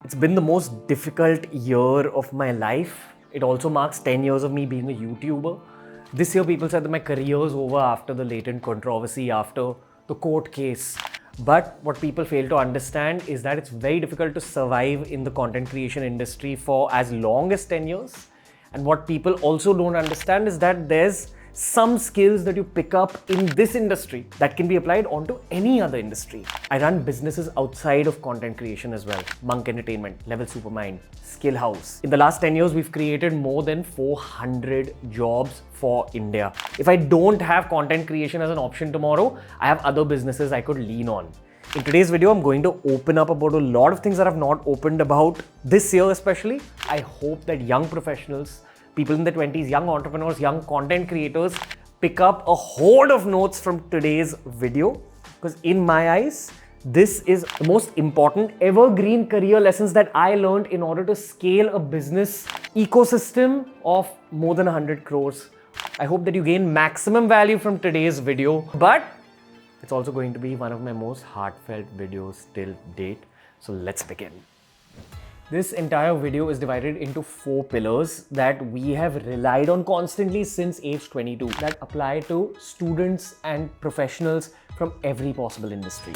It's been the most difficult year of my life. It also marks 10 years of me being a YouTuber. This year, people said that my career is over after the latent controversy, after the court case. But what people fail to understand is that it's very difficult to survive in the content creation industry for as long as 10 years. And what people also don't understand is that there's some skills that you pick up in this industry that can be applied onto any other industry. I run businesses outside of content creation as well. Monk Entertainment, Level Supermind, Skill House. In the last 10 years, we've created more than 400 jobs for India. If I don't have content creation as an option tomorrow, I have other businesses I could lean on. In today's video, I'm going to open up about a lot of things that I've not opened about this year especially. I hope that young professionals, people in their 20s, young entrepreneurs, young content creators pick up a hoard of notes from today's video, because in my eyes, this is the most important evergreen career lessons that I learned in order to scale a business ecosystem of more than 100 crores. I hope that you gain maximum value from today's video, but it's also going to be one of my most heartfelt videos till date. So let's begin. This entire video is divided into 4 pillars that we have relied on constantly since age 22 that apply to students and professionals from every possible industry.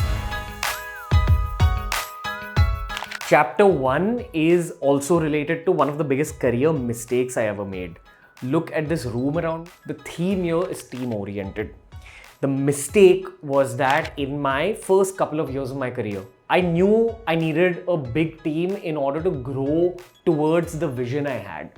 Chapter 1 is also related to one of the biggest career mistakes I ever made. Look at this room around. The theme here is team-oriented. The mistake was that in my first couple of years of my career, I knew I needed a big team in order to grow towards the vision I had.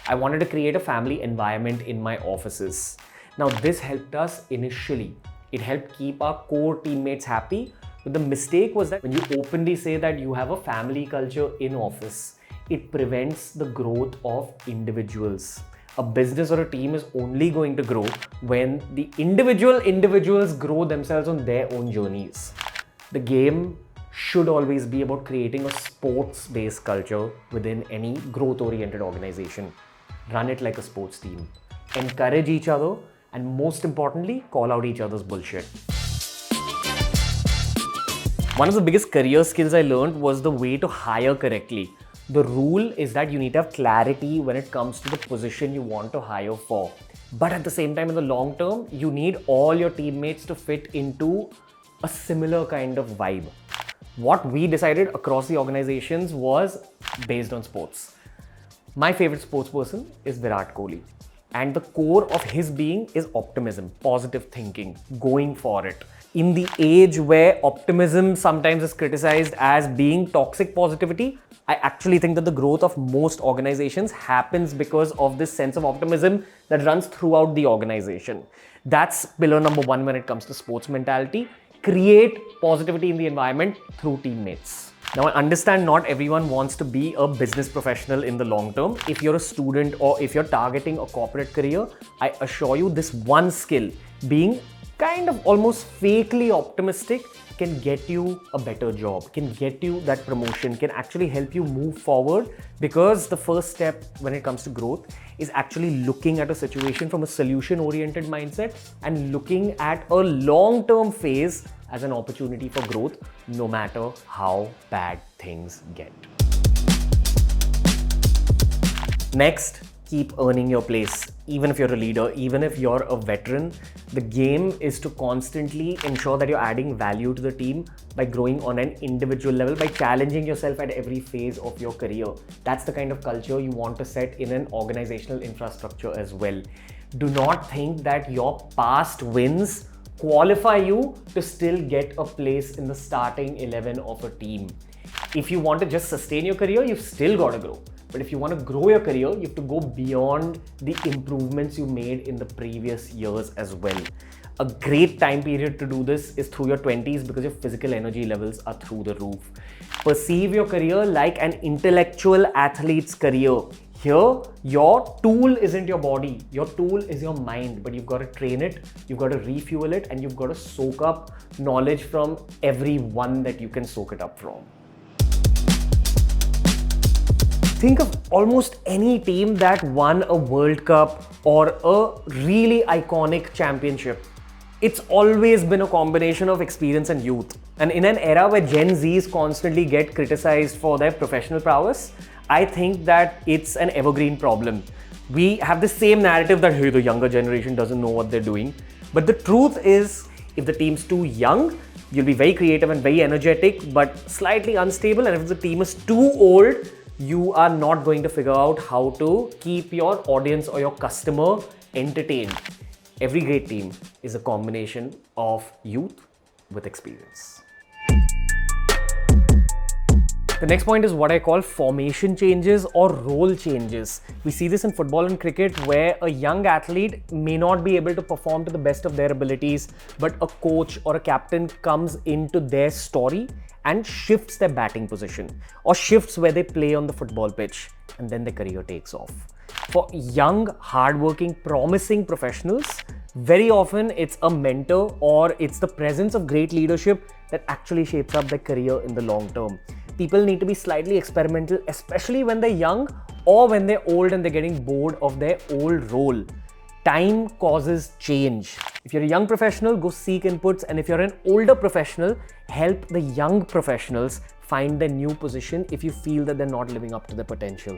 I wanted to create a family environment in my offices. Now, this helped us initially. It helped keep our core teammates happy. But the mistake was that when you openly say that you have a family culture in office, it prevents the growth of individuals. A business or a team is only going to grow when the individuals grow themselves on their own journeys. The game should always be about creating a sports-based culture within any growth-oriented organization. Run it like a sports team. Encourage each other, and most importantly, call out each other's bullshit. One of the biggest career skills I learned was the way to hire correctly. The rule is that you need to have clarity when it comes to the position you want to hire for. But at the same time, in the long term, you need all your teammates to fit into a similar kind of vibe. What we decided across the organizations was based on sports. My favorite sports person is Virat Kohli. And the core of his being is optimism, positive thinking, going for it. In the age where optimism sometimes is criticized as being toxic positivity, I actually think that the growth of most organizations happens because of this sense of optimism that runs throughout the organization. That's pillar number 1 when it comes to sports mentality. Create positivity in the environment through teammates. Now, I understand not everyone wants to be a business professional in the long term. If you're a student or if you're targeting a corporate career, I assure you this one skill, being kind of almost fakely optimistic, can get you a better job, can get you that promotion, can actually help you move forward, because the first step when it comes to growth is actually looking at a situation from a solution-oriented mindset and looking at a long-term phase as an opportunity for growth, no matter how bad things get. Next, keep earning your place. Even if you're a leader, even if you're a veteran, the game is to constantly ensure that you're adding value to the team by growing on an individual level, by challenging yourself at every phase of your career. That's the kind of culture you want to set in an organizational infrastructure as well. Do not think that your past wins qualify you to still get a place in the starting 11 of a team. If you want to just sustain your career, you've still got to grow. But if you want to grow your career, you have to go beyond the improvements you made in the previous years as well. A great time period to do this is through your 20s, because your physical energy levels are through the roof. Perceive your career like an intellectual athlete's career. Here, your tool isn't your body, your tool is your mind, but you've got to train it, you've got to refuel it, and you've got to soak up knowledge from everyone that you can soak it up from. Think of almost any team that won a World Cup or a really iconic championship. It's always been a combination of experience and youth. And in an era where Gen Zs constantly get criticized for their professional prowess, I think that it's an evergreen problem. We have the same narrative that, hey, the younger generation doesn't know what they're doing. But the truth is, if the team's too young, you'll be very creative and very energetic, but slightly unstable. And if the team is too old, you are not going to figure out how to keep your audience or your customer entertained. Every great team is a combination of youth with experience. The next point is what I call formation changes or role changes. We see this in football and cricket where a young athlete may not be able to perform to the best of their abilities, but a coach or a captain comes into their story and shifts their batting position or shifts where they play on the football pitch, and then their career takes off. For young, hardworking, promising professionals, very often it's a mentor or it's the presence of great leadership that actually shapes up their career in the long term. People need to be slightly experimental, especially when they're young or when they're old and they're getting bored of their old role. Time causes change. If you're a young professional, go seek inputs, and if you're an older professional, help the young professionals find their new position if you feel that they're not living up to their potential.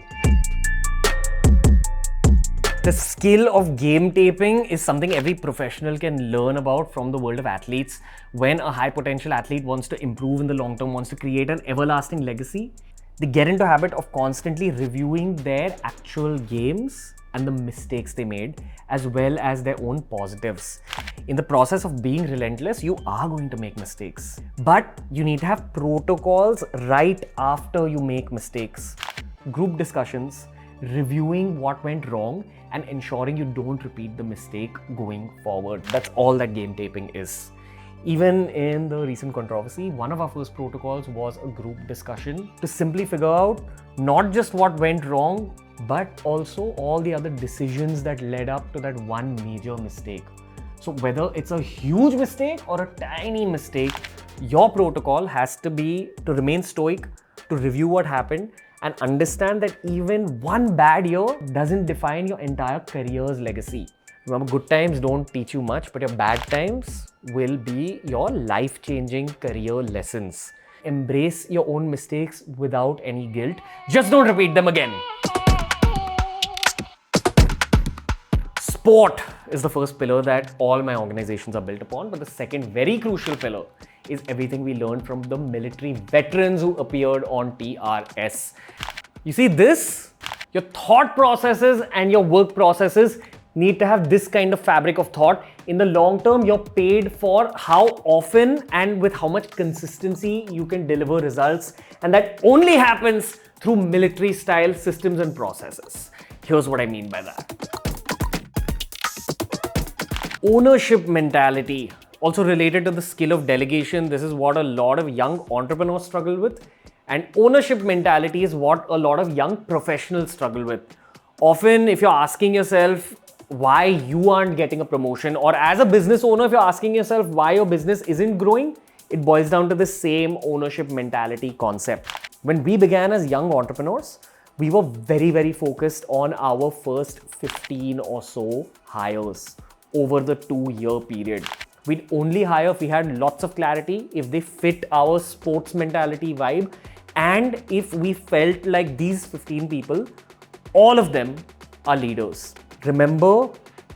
The skill of game taping is something every professional can learn about from the world of athletes. When a high potential athlete wants to improve in the long term, wants to create an everlasting legacy, they get into a habit of constantly reviewing their actual games and the mistakes they made, as well as their own positives. In the process of being relentless, you are going to make mistakes, but you need to have protocols right after you make mistakes. Group discussions, reviewing what went wrong, and ensuring you don't repeat the mistake going forward. That's all that game taping is. Even in the recent controversy, one of our first protocols was a group discussion to simply figure out not just what went wrong, but also all the other decisions that led up to that one major mistake. So whether it's a huge mistake or a tiny mistake, your protocol has to be to remain stoic, to review what happened, and understand that even one bad year doesn't define your entire career's legacy. Remember, good times don't teach you much, but your bad times will be your life-changing career lessons. Embrace your own mistakes without any guilt. Just don't repeat them again. Sport is the first pillar that all my organizations are built upon, but the second very crucial pillar is everything we learned from the military veterans who appeared on TRS. You see this? Your thought processes and your work processes need to have this kind of fabric of thought. In the long term, you're paid for how often and with how much consistency you can deliver results, and that only happens through military style systems and processes. Here's what I mean by that. Ownership mentality, also related to the skill of delegation. This is what a lot of young entrepreneurs struggle with. And ownership mentality is what a lot of young professionals struggle with. Often, if you're asking yourself why you aren't getting a promotion, or as a business owner, if you're asking yourself why your business isn't growing, it boils down to the same ownership mentality concept. When we began as young entrepreneurs, we were very, very focused on our first 15 or so hires over the 2-year period. We'd only hire if we had lots of clarity, if they fit our sports mentality vibe, and if we felt like these 15 people, all of them are leaders. Remember,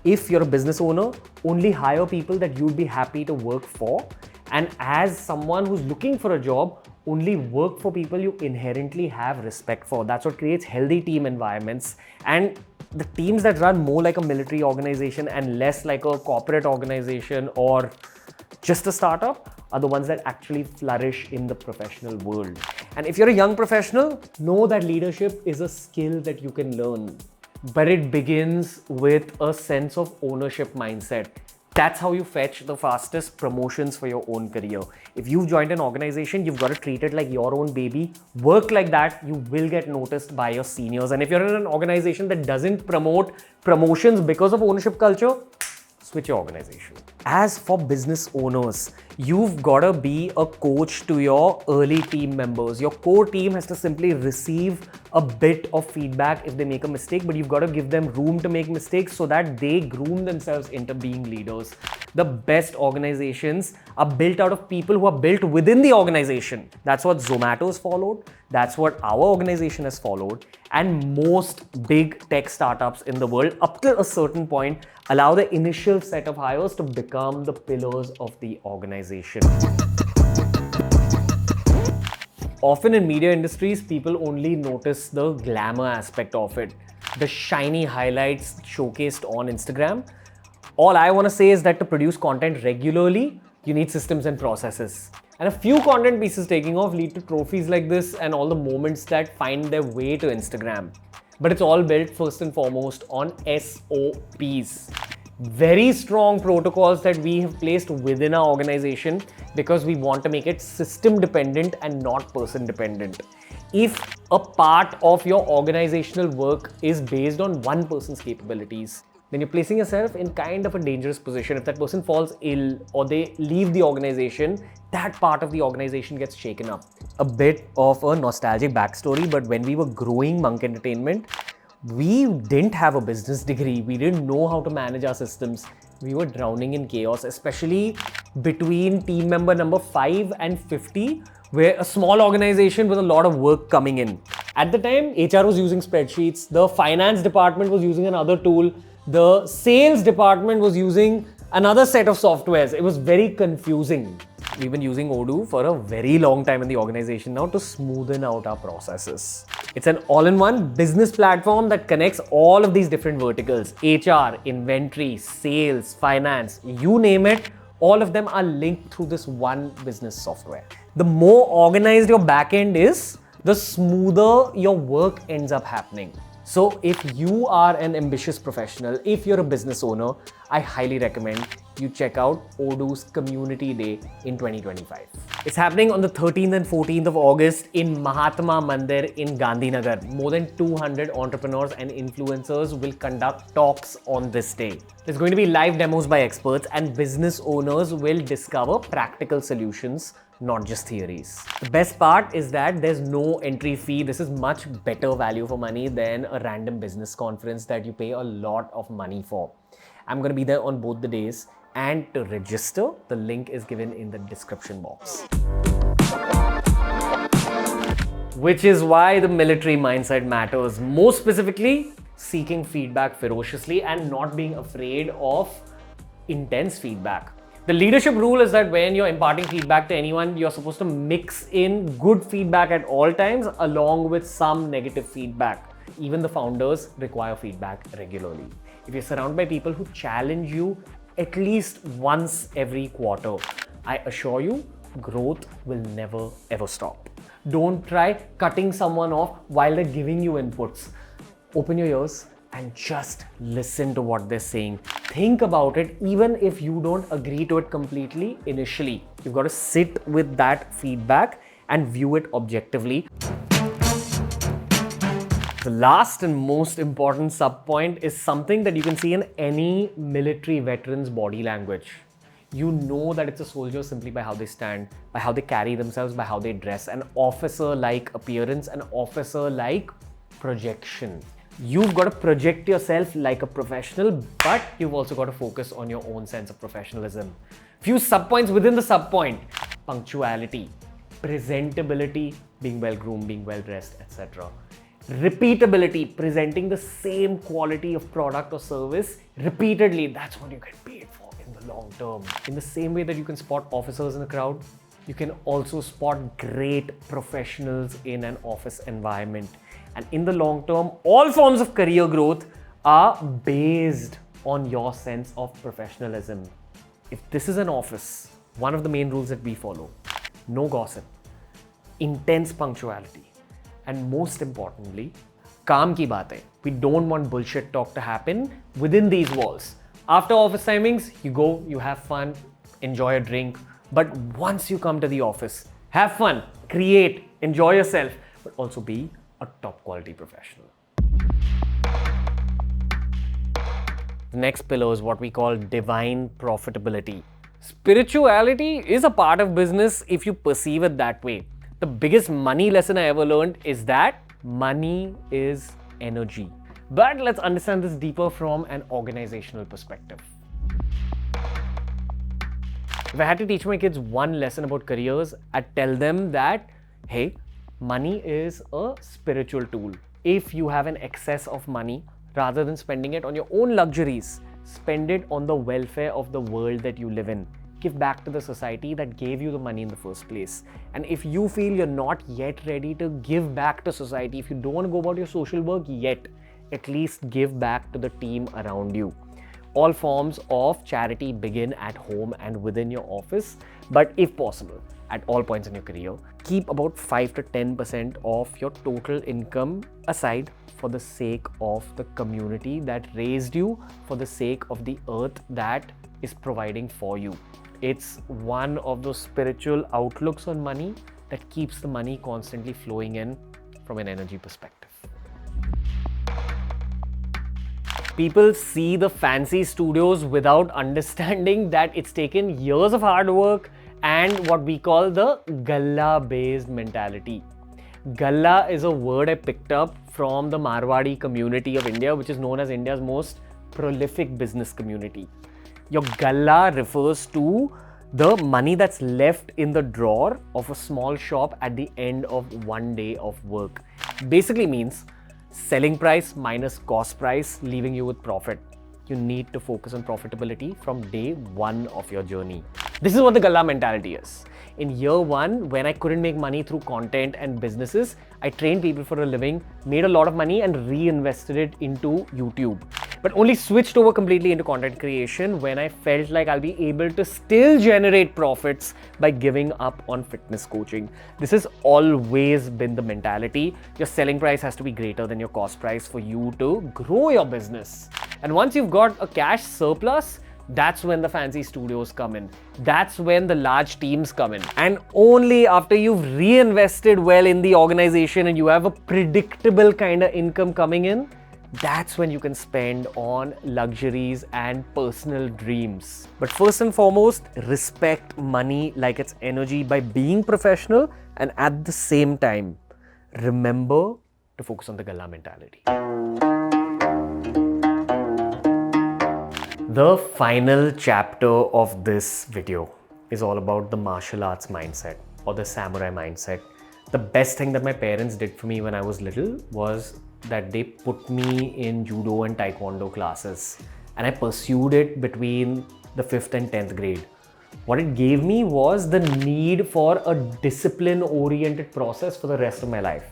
if you're a business owner, only hire people that you'd be happy to work for. And as someone who's looking for a job, only work for people you inherently have respect for. That's what creates healthy team environments. And the teams that run more like a military organization and less like a corporate organization or just a startup are the ones that actually flourish in the professional world. And if you're a young professional, know that leadership is a skill that you can learn, but it begins with a sense of ownership mindset. That's how you fetch the fastest promotions for your own career. If you've joined an organization, you've got to treat it like your own baby. Work like that, you will get noticed by your seniors. And if you're in an organization that doesn't promote promotions because of ownership culture, switch your organization. As for business owners, you've got to be a coach to your early team members. Your core team has to simply receive a bit of feedback if they make a mistake, but you've got to give them room to make mistakes so that they groom themselves into being leaders. The best organizations are built out of people who are built within the organization. That's what Zomato's followed. That's what our organization has followed. And most big tech startups in the world, up to a certain point, allow the initial set of hires to become the pillars of the organization. Often in media industries, people only notice the glamour aspect of it, the shiny highlights showcased on Instagram. All I want to say is that to produce content regularly, you need systems and processes. And a few content pieces taking off lead to trophies like this and all the moments that find their way to Instagram. But it's all built first and foremost on SOPs. Very strong protocols that we have placed within our organization because we want to make it system dependent and not person dependent. If a part of your organizational work is based on one person's capabilities, then you're placing yourself in kind of a dangerous position. If that person falls ill or they leave the organization, that part of the organization gets shaken up. A bit of a nostalgic backstory, but when we were growing Monk Entertainment, we didn't have a business degree. We didn't know how to manage our systems. We were drowning in chaos, especially between team member number 5 and 50, where a small organization with a lot of work coming in. At the time, HR was using spreadsheets. The finance department was using another tool. The sales department was using another set of softwares. It was very confusing. We've been using Odoo for a very long time in the organization now to smoothen out our processes. It's an all-in-one business platform that connects all of these different verticals. HR, inventory, sales, finance, you name it, all of them are linked through this one business software. The more organized your backend is, the smoother your work ends up happening. So if you are an ambitious professional, if you're a business owner, I highly recommend you check out Odoo's Community Day in 2025. It's happening on the 13th and 14th of August in Mahatma Mandir in Gandhinagar. More than 200 entrepreneurs and influencers will conduct talks on this day. There's going to be live demos by experts and business owners will discover practical solutions, not just theories. The best part is that there's no entry fee. This is much better value for money than a random business conference that you pay a lot of money for. I'm going to be there on both the days, and to register, the link is given in the description box. Which is why the military mindset matters. Most specifically, seeking feedback ferociously and not being afraid of intense feedback. The leadership rule is that when you're imparting feedback to anyone, you're supposed to mix in good feedback at all times along with some negative feedback. Even the founders require feedback regularly. If you're surrounded by people who challenge you at least once every quarter, I assure you, growth will never ever stop. Don't try cutting someone off while they're giving you inputs. Open your ears and just listen to what they're saying. Think about it, even if you don't agree to it completely initially. You've got to sit with that feedback and view it objectively. The last and most important sub-point is something that you can see in any military veteran's body language. You know that it's a soldier simply by how they stand, by how they carry themselves, by how they dress. An officer-like appearance, an officer-like projection. You've got to project yourself like a professional, but you've also got to focus on your own sense of professionalism. Few sub-points within the sub-point: punctuality, presentability, being well-groomed, being well-dressed, etc. Repeatability, presenting the same quality of product or service repeatedly. That's what you get paid for in the long term. In the same way that you can spot officers in the crowd, you can also spot great professionals in an office environment. And in the long term, all forms of career growth are based on your sense of professionalism. If this is an office, one of the main rules that we follow: no gossip, intense punctuality, and most importantly, kaam ki baatein. We don't want bullshit talk to happen within these walls. After office timings, you go, you have fun, enjoy a drink. But once you come to the office, have fun, create, enjoy yourself, but also be a top quality professional. The next pillar is what we call divine profitability. Spirituality is a part of business if you perceive it that way. The biggest money lesson I ever learned is that money is energy. But let's understand this deeper from an organizational perspective. If I had to teach my kids one lesson about careers, I'd tell them that, hey, money is a spiritual tool. If you have an excess of money, rather than spending it on your own luxuries, spend it on the welfare of the world that you live in. Give back to the society that gave you the money in the first place. And if you feel you're not yet ready to give back to society, if you don't want to go about your social work yet, at least give back to the team around you. All forms of charity begin at home and within your office, but if possible, at all points in your career, keep about 5 to 10% of your total income aside for the sake of the community that raised you, for the sake of the earth that is providing for you. It's one of those spiritual outlooks on money that keeps the money constantly flowing in from an energy perspective. People see the fancy studios without understanding that it's taken years of hard work and what we call the Galla-based mentality. Galla is a word I picked up from the Marwadi community of India, which is known as India's most prolific business community. Your Galla refers to the money that's left in the drawer of a small shop at the end of one day of work. Basically means selling price minus cost price, leaving you with profit. You need to focus on profitability from day one of your journey. This is what the Galla mentality is. In year one, when I couldn't make money through content and businesses, I trained people for a living, made a lot of money and reinvested it into YouTube. But only switched over completely into content creation when I felt like I'll be able to still generate profits by giving up on fitness coaching. This has always been the mentality. Your selling price has to be greater than your cost price for you to grow your business. And once you've got a cash surplus, that's when the fancy studios come in. That's when the large teams come in. And only after you've reinvested well in the organization and you have a predictable kind of income coming in, that's when you can spend on luxuries and personal dreams. But first and foremost, respect money like it's energy by being professional, and at the same time, remember to focus on the Galla mentality. The final chapter of this video is all about the martial arts mindset or the samurai mindset. The best thing that my parents did for me when I was little was that they put me in judo and taekwondo classes, and I pursued it between the 5th and 10th grade. What it gave me was the need for a discipline-oriented process for the rest of my life.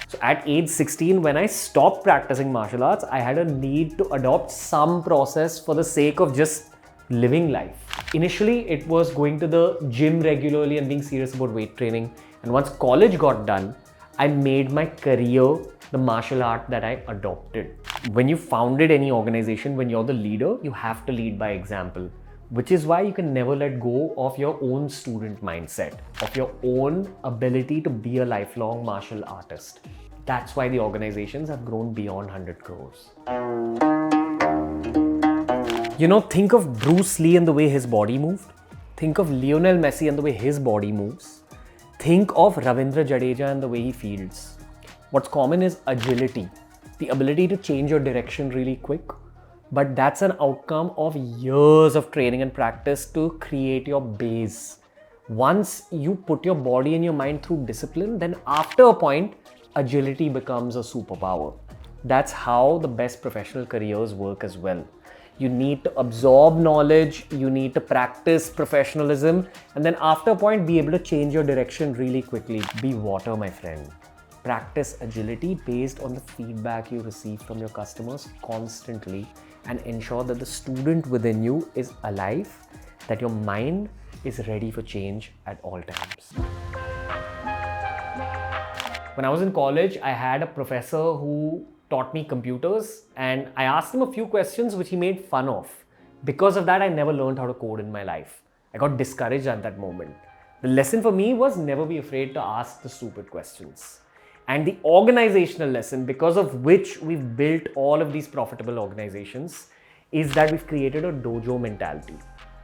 So at age 16, when I stopped practicing martial arts, I had a need to adopt some process for the sake of just living life. Initially, it was going to the gym regularly and being serious about weight training. And once college got done, I made my career the martial art that I adopted. When you founded any organization, when you're the leader, you have to lead by example, which is why you can never let go of your own student mindset, of your own ability to be a lifelong martial artist. That's why the organizations have grown beyond 100 crores. You know, think of Bruce Lee and the way his body moved. Think of Lionel Messi and the way his body moves. Think of Ravindra Jadeja and the way he fields. What's common is agility, the ability to change your direction really quick. But that's an outcome of years of training and practice to create your base. Once you put your body and your mind through discipline, then after a point, agility becomes a superpower. That's how the best professional careers work as well. You need to absorb knowledge, you need to practice professionalism, and then after a point, be able to change your direction really quickly. Be water, my friend. Practice agility based on the feedback you receive from your customers constantly, and ensure that the student within you is alive, that your mind is ready for change at all times. When I was in college, I had a professor who taught me computers, and I asked him a few questions which he made fun of. Because of that, I never learned how to code in my life. I got discouraged at that moment. The lesson for me was never be afraid to ask the stupid questions. And the organizational lesson, because of which we've built all of these profitable organizations, is that we've created a dojo mentality.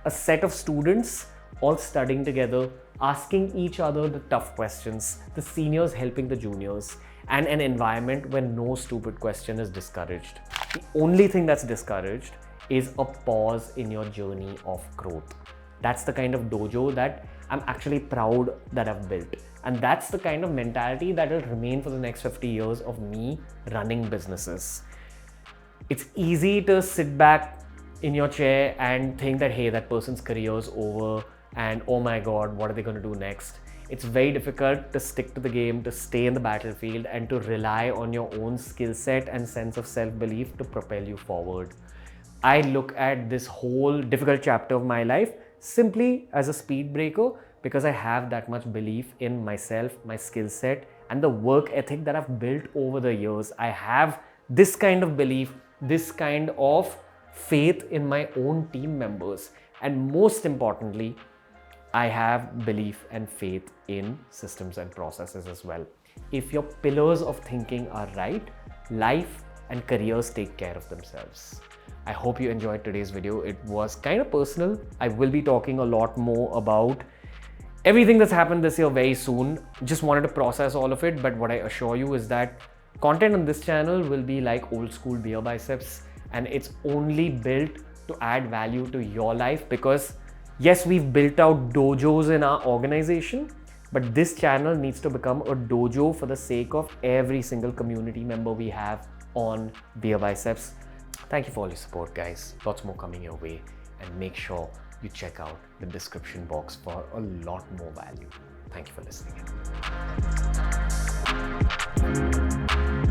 A set of students all studying together, asking each other the tough questions, the seniors helping the juniors, and an environment where no stupid question is discouraged. The only thing that's discouraged is a pause in your journey of growth. That's the kind of dojo that I'm actually proud that I've built. And that's the kind of mentality that will remain for the next 50 years of me running businesses. It's easy to sit back in your chair and think that, hey, that person's career is over and oh my God, what are they going to do next? It's very difficult to stick to the game, to stay in the battlefield, and to rely on your own skill set and sense of self-belief to propel you forward. I look at this whole difficult chapter of my life simply as a speed breaker because I have that much belief in myself, my skill set, and the work ethic that I've built over the years. I have this kind of belief, this kind of faith in my own team members, and most importantly, I have belief and faith in systems and processes as well. If your pillars of thinking are right, life and careers take care of themselves. I hope you enjoyed today's video. It was kind of personal. I will be talking a lot more about everything that's happened this year very soon. Just wanted to process all of it, but what I assure you is that content on this channel will be like old school BeerBiceps, and it's only built to add value to your life because yes, we've built out dojos in our organization, but this channel needs to become a dojo for the sake of every single community member we have on BeerBiceps. Thank you for all your support, guys. Lots more coming your way, and make sure you check out the description box for a lot more value. Thank you for listening in.